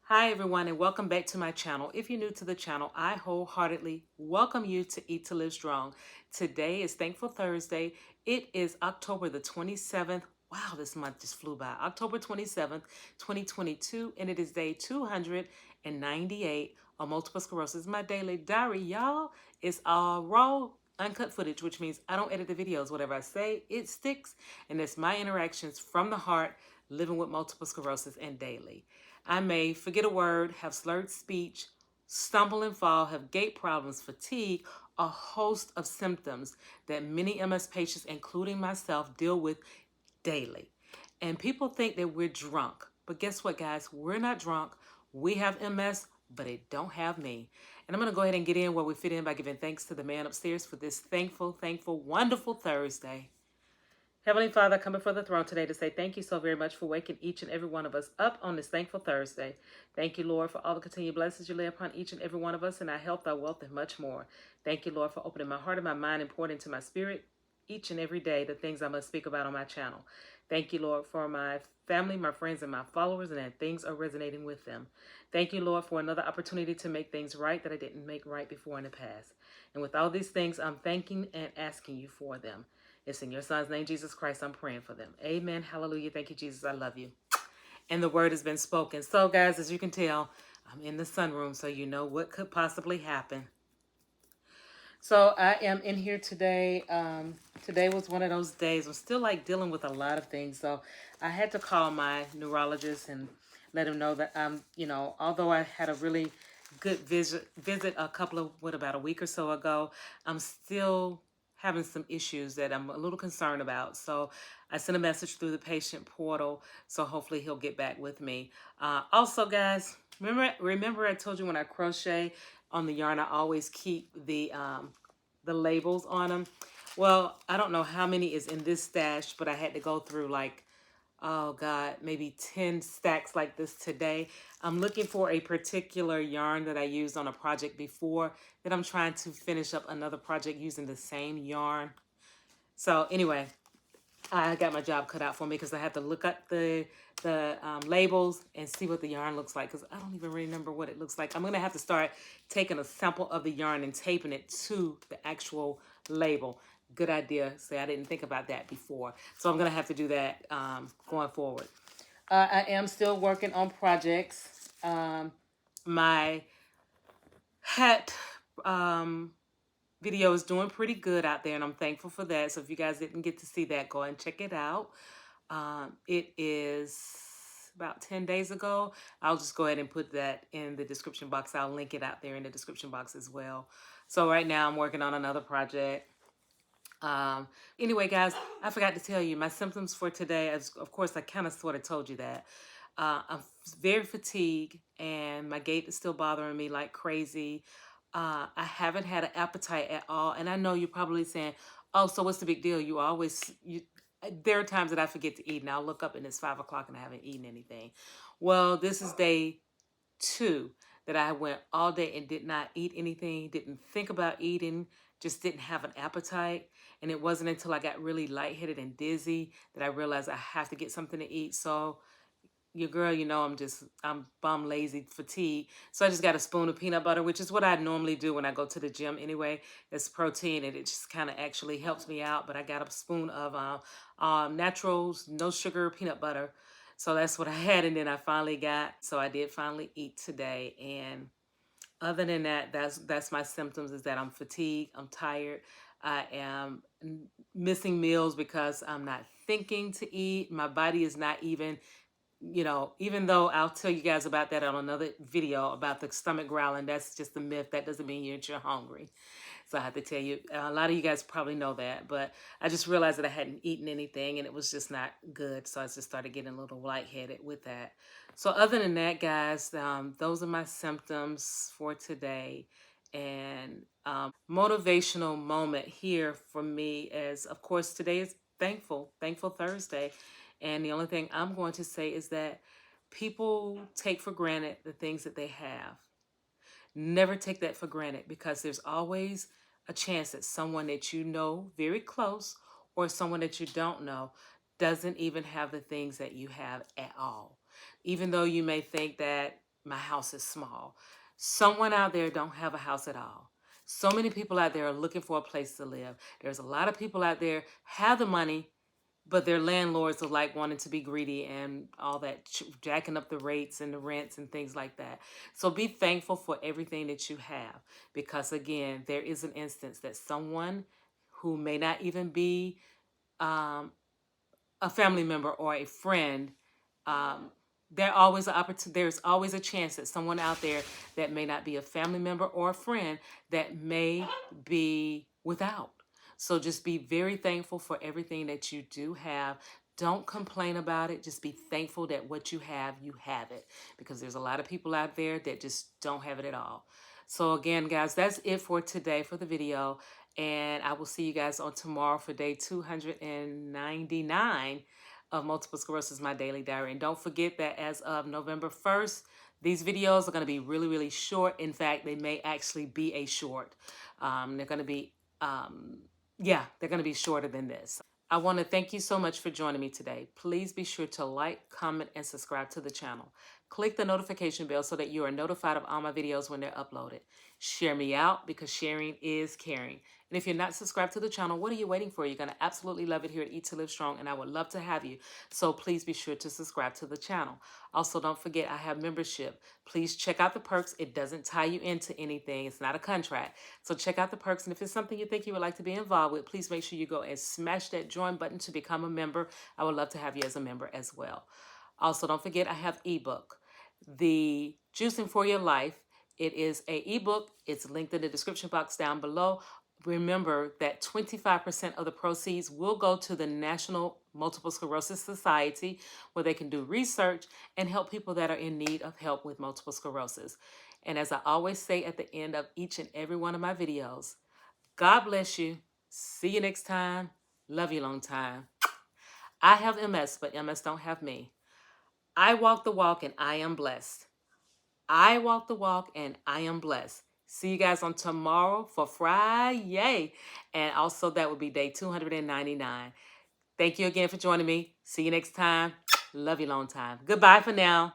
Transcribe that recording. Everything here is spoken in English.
Hi everyone and welcome back to my channel. If you're new to the channel, I wholeheartedly welcome you to Eat to Live Strong. Today is Thankful Thursday. It is October the 27th. Wow, this month just flew by. October 27th, 2022, and it is day 298 on multiple sclerosis. My daily diary, y'all, is all raw, uncut footage, which means I don't edit the videos. Whatever I say, it sticks, and it's my interactions from the heart, living with multiple sclerosis and daily. I may forget a word, have slurred speech, stumble and fall, have gait problems, fatigue, a host of symptoms that many MS patients, including myself, deal with daily. And people think that we're drunk. But guess what, guys? We're not drunk. We have MS, but it don't have me. And I'm going to go ahead and get in where we fit in by giving thanks to the man upstairs for this thankful, wonderful Thursday. Heavenly Father, I come before the throne today to say thank you so very much for waking each and every one of us up on this thankful Thursday. Thank you, Lord, for all the continued blessings you lay upon each and every one of us and our health, our wealth, and much more. Thank you, Lord, for opening my heart and my mind and pouring into my spirit each and every day the things I must speak about on my channel. Thank you, Lord, for my family, my friends, and my followers, and that things are resonating with them. Thank you, Lord, for another opportunity to make things right that I didn't make right before in the past. And with all these things, I'm thanking and asking you for them. It's in your son's name, Jesus Christ, I'm praying for them. Amen. Hallelujah. Thank you, Jesus. I love you. And the word has been spoken. So, guys, as you can tell, I'm in the sunroom, so you know what could possibly happen. So I am in here today. Today was one of those days. I'm still like dealing with a lot of things. So I had to call my neurologist and let him know that although I had a really good visit a couple of, about a week or so ago, I'm still having some issues that I'm a little concerned about. So I sent a message through the patient portal. So hopefully he'll get back with me. Also, guys, remember I told you when I crochet on the yarn, I always keep the labels on them. Well, I don't know how many is in this stash, but I had to go through like, oh God, maybe 10 stacks like this today. I'm looking for a particular yarn that I used on a project before that I'm trying to finish up another project using the same yarn. So anyway, I got my job cut out for me because I had to look up the labels and see what the yarn looks like, because I don't even remember what it looks like. I'm going to have to start taking a sample of the yarn and taping it to the actual label. Good idea. Say, I didn't think about that before. So I'm going to have to do that going forward. I am still working on projects. My hat video is doing pretty good out there, and I'm thankful for that. So if you guys didn't get to see that, go and check it out. It is about 10 days ago. I'll just go ahead and put that in the description box. I'll link it out there in the description box as well. So right now I'm working on another project. Anyway, guys, I forgot to tell you my symptoms for today. Of course, I kind of sort of told you that. I'm very fatigued and my gait is still bothering me like crazy. I haven't had an appetite at all. And I know you're probably saying, oh, so what's the big deal? There are times that I forget to eat and I'll look up and it's 5 o'clock and I haven't eaten anything. Well, this is day 2 that I went all day and did not eat anything, didn't think about eating, just didn't have an appetite. And it wasn't until I got really lightheaded and dizzy that I realized I have to get something to eat. So your girl, I'm bum, lazy, fatigued. So I just got a spoon of peanut butter, which is what I normally do when I go to the gym anyway. It's protein and it just kind of actually helps me out. But I got a spoon of naturals, no sugar peanut butter. So that's what I had. And then I did finally eat today. And other than that, that's my symptoms, is that I'm fatigued, I'm tired. I am missing meals because I'm not thinking to eat. My body is not even, even though I'll tell you guys about that on another video about the stomach growling, that's just a myth. That doesn't mean you're hungry. So I have to tell you, a lot of you guys probably know that, but I just realized that I hadn't eaten anything and it was just not good. So I just started getting a little lightheaded with that. So other than that, guys, those are my symptoms for today. And motivational moment here for me is, of course, today is Thankful Thursday. And the only thing I'm going to say is that people take for granted the things that they have. Never take that for granted, because there's always a chance that someone that you know very close or someone that you don't know doesn't even have the things that you have at all. Even though you may think that my house is small. Someone out there don't have a house at all. So many people out there are looking for a place to live. There's a lot of people out there have the money, but their landlords are like wanting to be greedy and all that, jacking up the rates and the rents and things like that. So be thankful for everything that you have, because again, there is an instance that someone who may not even be um, a family member or a friend, um, there's always a chance that someone out there that may not be a family member or a friend that may be without. So just be very thankful for everything that you do have. Don't complain about it. Just be thankful that what you have it, because there's a lot of people out there that just don't have it at all. So again, guys, that's it for today for the video. And I will see you guys on tomorrow for day 299 of Multiple Sclerosis, My Daily Diary. And don't forget that as of November 1st, these videos are going to be really, really short. In fact, they may actually be a short. They're going to be, they're going to be shorter than this. I want to thank you so much for joining me today. Please be sure to like, comment, and subscribe to the channel. Click the notification bell so that you are notified of all my videos when they're uploaded. Share me out, because sharing is caring. And if you're not subscribed to the channel, what are you waiting for? You're going to absolutely love it here at Eat to Live Strong, and I would love to have you. So please be sure to subscribe to the channel. Also, don't forget, I have membership. Please check out the perks. It doesn't tie you into anything. It's not a contract. So check out the perks, and if it's something you think you would like to be involved with, please make sure you go and smash that join button to become a member. I would love to have you as a member as well. Also, don't forget, I have ebook, The Juicing for Your Life. It is an ebook. It's linked in the description box down below. Remember that 25% of the proceeds will go to the National Multiple Sclerosis Society, where they can do research and help people that are in need of help with multiple sclerosis. And as I always say at the end of each and every one of my videos, God bless you. See you next time. Love you long time. I have MS, but MS don't have me. I walk the walk and I am blessed. I walk the walk and I am blessed. See you guys on tomorrow for Friday. And also that will be day 299. Thank you again for joining me. See you next time. Love you long time. Goodbye for now.